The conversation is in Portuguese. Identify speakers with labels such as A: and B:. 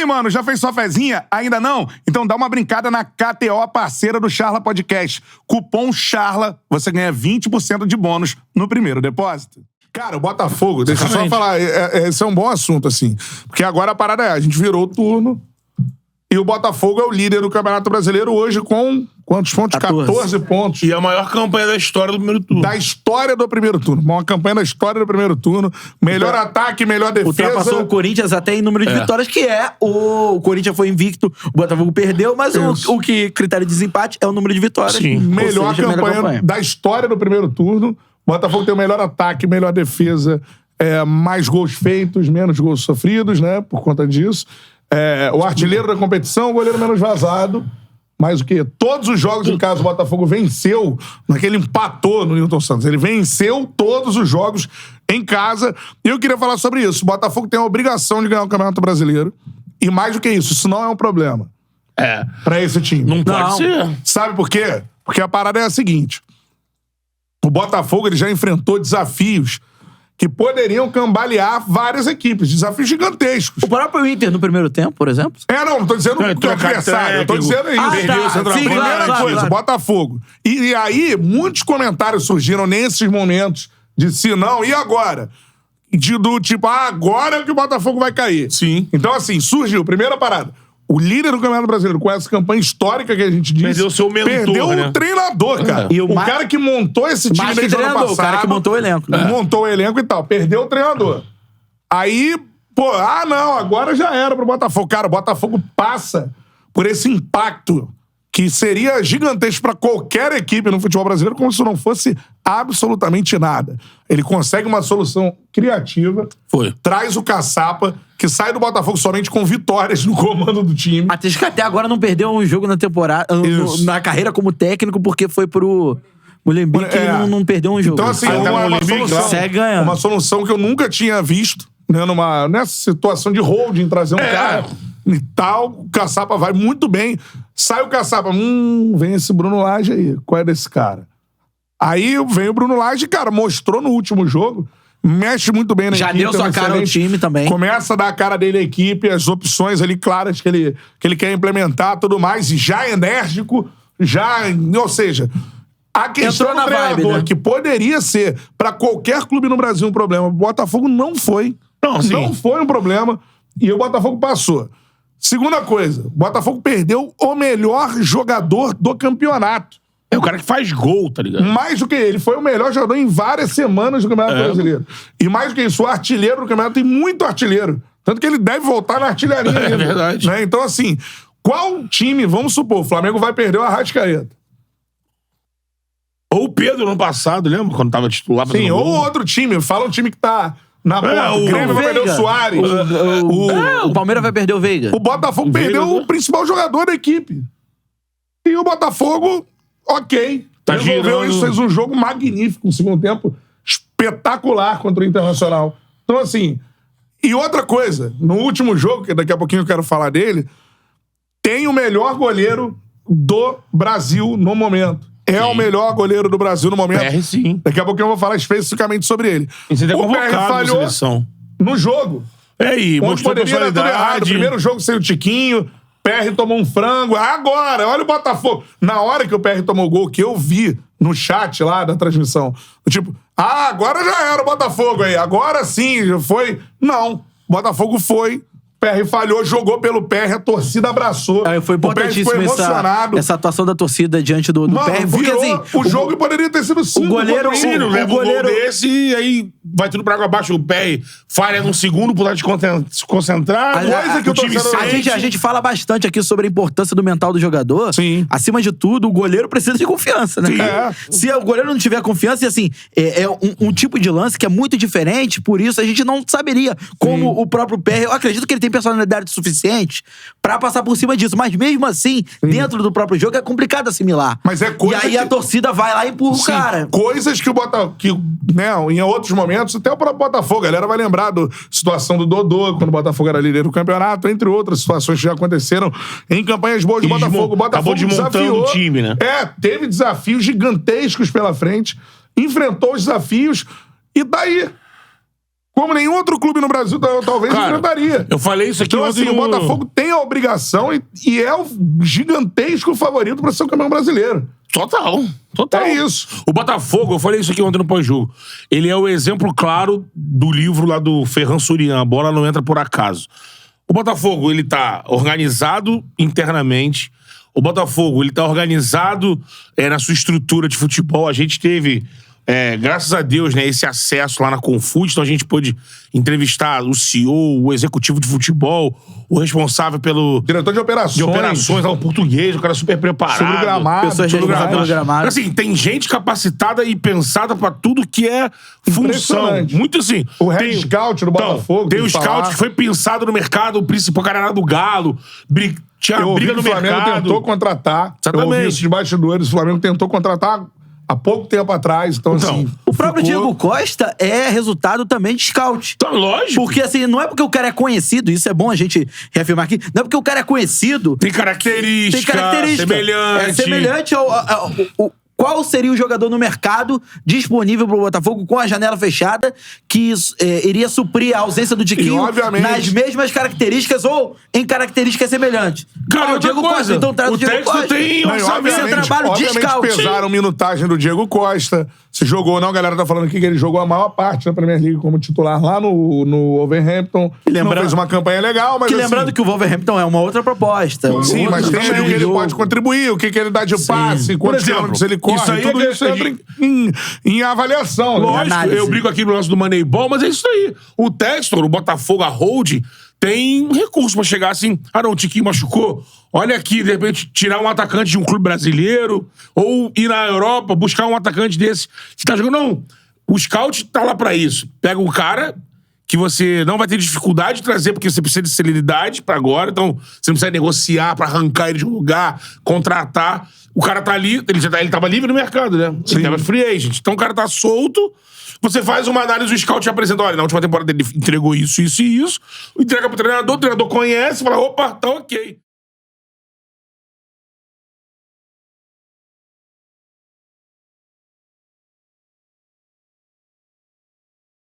A: aí, mano, já fez sua fezinha? Ainda não? Então dá uma brincada na KTO, parceira do Charla Podcast. Cupom CHARLA, você ganha 20% de bônus no primeiro depósito. Cara, o Botafogo, deixa eu só falar, esse é um bom assunto, assim. Porque agora a parada a gente virou o turno e o Botafogo é o líder do Campeonato Brasileiro hoje com quantos pontos? 14 pontos.
B: E a maior campanha da história do primeiro turno.
A: Da história do primeiro turno. Uma campanha da história do primeiro turno. Melhor ataque, melhor defesa.
C: Ultrapassou o Corinthians até em número de vitórias, que é o Corinthians foi invicto, o Botafogo perdeu, mas o que critério de desempate é o número de vitórias.
A: Sim. Melhor campanha da história do primeiro turno. Botafogo tem o melhor ataque, melhor defesa, mais gols feitos, menos gols sofridos, né? Por conta disso. O artilheiro da competição, o goleiro menos vazado. Mas o quê? Todos os jogos em casa o Botafogo venceu, naquele empatou no Newton Santos. Ele venceu todos os jogos em casa. E eu queria falar sobre isso. O Botafogo tem a obrigação de ganhar o Campeonato Brasileiro. E mais do que isso não é um problema. Pra esse time.
B: Não pode ser.
A: Sabe por quê? Porque a parada é a seguinte. O Botafogo ele já enfrentou desafios que poderiam cambalear várias equipes. Desafios gigantescos.
C: O próprio Inter no primeiro tempo, por exemplo?
A: Não tô dizendo que o adversário. Eu tô dizendo isso. Primeira coisa, Botafogo. E aí, muitos comentários surgiram nesses momentos de se não, e agora? Do tipo, agora é que o Botafogo vai cair.
B: Sim.
A: Então, assim, surgiu, primeira parada. O líder do Campeonato Brasileiro, com essa campanha histórica que a gente disse...
B: Perdeu o seu mentor,
A: perdeu
B: né?
A: o treinador, cara.
C: E
A: o cara que montou esse time
C: mais que
A: desde o ano
C: treinador,
A: passado.
C: o cara que montou o elenco. Né?
A: Montou o elenco e tal. Perdeu o treinador. Aí, não, agora já era pro Botafogo. Cara, o Botafogo passa por esse impacto que seria gigantesco pra qualquer equipe no futebol brasileiro, como se não fosse absolutamente nada. Ele consegue uma solução criativa, traz o Caçapa, que sai do Botafogo somente com vitórias no comando do time.
C: Até agora não perdeu um jogo na temporada, na carreira como técnico, porque foi pro Molenbeek e não perdeu um jogo.
A: Então, assim, uma solução que eu nunca tinha visto, né, nessa situação de holding, trazer um cara e tal. O Caçapa vai muito bem. Sai o Caçapa, vem esse Bruno Lage aí. Qual é desse cara? Aí vem o Bruno Lage, cara, mostrou no último jogo, mexe muito bem na equipe.
C: Já deu sua cara no time também.
A: Começa a dar a cara dele à equipe, as opções ali claras que ele quer implementar, tudo mais, e já enérgico, ou seja, a questão do treinador, vibe, né? Que poderia ser pra qualquer clube no Brasil um problema, o Botafogo não foi. Não foi um problema, e o Botafogo passou. Segunda coisa, o Botafogo perdeu o melhor jogador do campeonato.
B: É o cara que faz gol, tá ligado?
A: Mais do que ele foi o melhor jogador em várias semanas do Campeonato Brasileiro. E mais do que isso, o artilheiro do campeonato tem muito artilheiro. Tanto que ele deve voltar na artilharia.
B: É verdade.
A: Né? Então, assim, qual time, vamos supor, o Flamengo vai perder o Arrascaeta?
B: Ou o Pedro no passado, lembra? Quando tava titular.
A: Sim, ou outro time. Fala um time que tá na porta. O Grêmio vai perder o Soares.
C: O Palmeiras vai perder o Veiga.
A: O Botafogo perdeu o principal jogador da equipe. E o Botafogo... Ok. Resolveu isso, fez um jogo magnífico, um segundo tempo espetacular contra o Internacional. Então, assim... E outra coisa, no último jogo, que daqui a pouquinho eu quero falar dele, tem o melhor goleiro do Brasil no momento. O melhor goleiro do Brasil no momento.
B: PR, sim.
A: Daqui a pouquinho eu vou falar especificamente sobre ele.
B: E você tem
A: o PR falhou no jogo.
B: E mostrou personalidade.
A: Primeiro jogo sem o Tiquinho... PR tomou um frango. Agora, olha o Botafogo. Na hora que o PR tomou o gol, que eu vi no chat lá da transmissão, tipo, agora já era o Botafogo aí. Agora sim, já foi. Não. O Botafogo foi. PR falhou, jogou pelo PR, a torcida abraçou.
C: Foi importantíssimo
A: o PR ficou emocionado.
C: Essa atuação da torcida diante do PR. Porque assim,
A: o jogo poderia ter sido 5.
C: O goleiro
B: leva um gol desse e aí vai tudo pra água abaixo. O PR falha num segundo por se concentrar. Coisa que o time sente.
C: A gente fala bastante aqui sobre a importância do mental do jogador.
A: Sim.
C: Acima de tudo, o goleiro precisa de confiança, né, cara? Se o goleiro não tiver confiança, e assim, é um tipo de lance que é muito diferente, por isso a gente não saberia como o próprio PR... Eu acredito que ele tem personalidade suficiente pra passar por cima disso, mas mesmo assim, dentro do próprio jogo, é complicado assimilar.
A: Mas é coisa
C: e aí a torcida vai lá e empurra o cara.
A: Coisas que o Botafogo, né, em outros momentos, até o próprio Botafogo, a galera vai lembrar da situação do Dodô, quando o Botafogo era líder do campeonato, entre outras situações que já aconteceram em campanhas boas do Botafogo. O Botafogo
B: acabou desmontando o time, né?
A: Teve desafios gigantescos pela frente, enfrentou os desafios, e daí? como nenhum outro clube no Brasil talvez enfrentaria.
B: Eu falei isso aqui
A: então,
B: ontem
A: assim, o Botafogo tem a obrigação e é o gigantesco favorito para ser o campeão brasileiro.
B: Total.
A: É isso.
B: O Botafogo, eu falei isso aqui ontem no pós-jogo, ele é o exemplo claro do livro lá do Ferran Surian, A Bola Não Entra Por Acaso. O Botafogo, ele tá organizado internamente. O Botafogo, ele tá organizado na sua estrutura de futebol. A gente teve, graças a Deus, né, esse acesso lá na Confute. Então a gente pôde entrevistar o CEO, o executivo de futebol, o responsável pelo...
A: diretor de operações,
B: lá, o português, o cara super preparado.
A: Sobre o gramado.
C: Pessoas responsáveis pelo gramado.
B: Assim, tem gente capacitada e pensada pra tudo que é função. Muito assim.
A: O Red Scout do Botafogo.
B: Tem o Scout que foi pensado no mercado, o principal cara era do Galo, tinha briga no mercado.
A: O Flamengo tentou contratar.
B: Exatamente.
A: Eu ouvi isso de bastidores. O Flamengo tentou contratar há pouco tempo atrás. Então assim...
C: O próprio Diego Costa é resultado também de scout.
B: Então, lógico.
C: Porque, assim, não é porque o cara é conhecido, isso é bom a gente reafirmar aqui, não é porque o cara é conhecido...
B: Tem característica. Semelhante.
C: É semelhante qual seria o jogador no mercado disponível pro Botafogo com a janela fechada que iria suprir a ausência do Tiquinho nas mesmas características ou em características semelhantes.
B: Cara,
C: o Diego Costa. Então traz o Diego Costa.
B: Tem
C: orçamento. Isso é trabalho de scout.
A: Pesaram minutagem do Diego Costa. Se jogou ou não, a galera tá falando aqui que ele jogou a maior parte da Premier League como titular lá no Wolverhampton. Não fez uma campanha legal, mas
C: lembrando que o Wolverhampton é uma outra proposta.
A: Sim, mas tem o que ele pode contribuir, o que ele dá de passe, quantos quilômetros ele corre,
B: isso aí
A: tudo isso entra em avaliação.
B: Lógico, eu brigo aqui no lance do Moneyball, mas é isso aí. O Textor, o Botafogo, a Hold, tem recurso pra chegar assim, o Tiquinho machucou, olha aqui, de repente, tirar um atacante de um clube brasileiro, ou ir na Europa, buscar um atacante desse. Você tá jogando? Não. O scout tá lá pra isso. Pega um cara que você não vai ter dificuldade de trazer, porque você precisa de celeridade pra agora, então você não precisa negociar pra arrancar ele de um lugar, contratar. O cara tá ali, ele tava livre no mercado, né? Sim. Ele tava free agent. Então o cara tá solto, você faz uma análise, o scout te apresenta, olha, na última temporada ele entregou isso, isso e isso, entrega pro treinador, o treinador conhece, fala, opa, tá ok.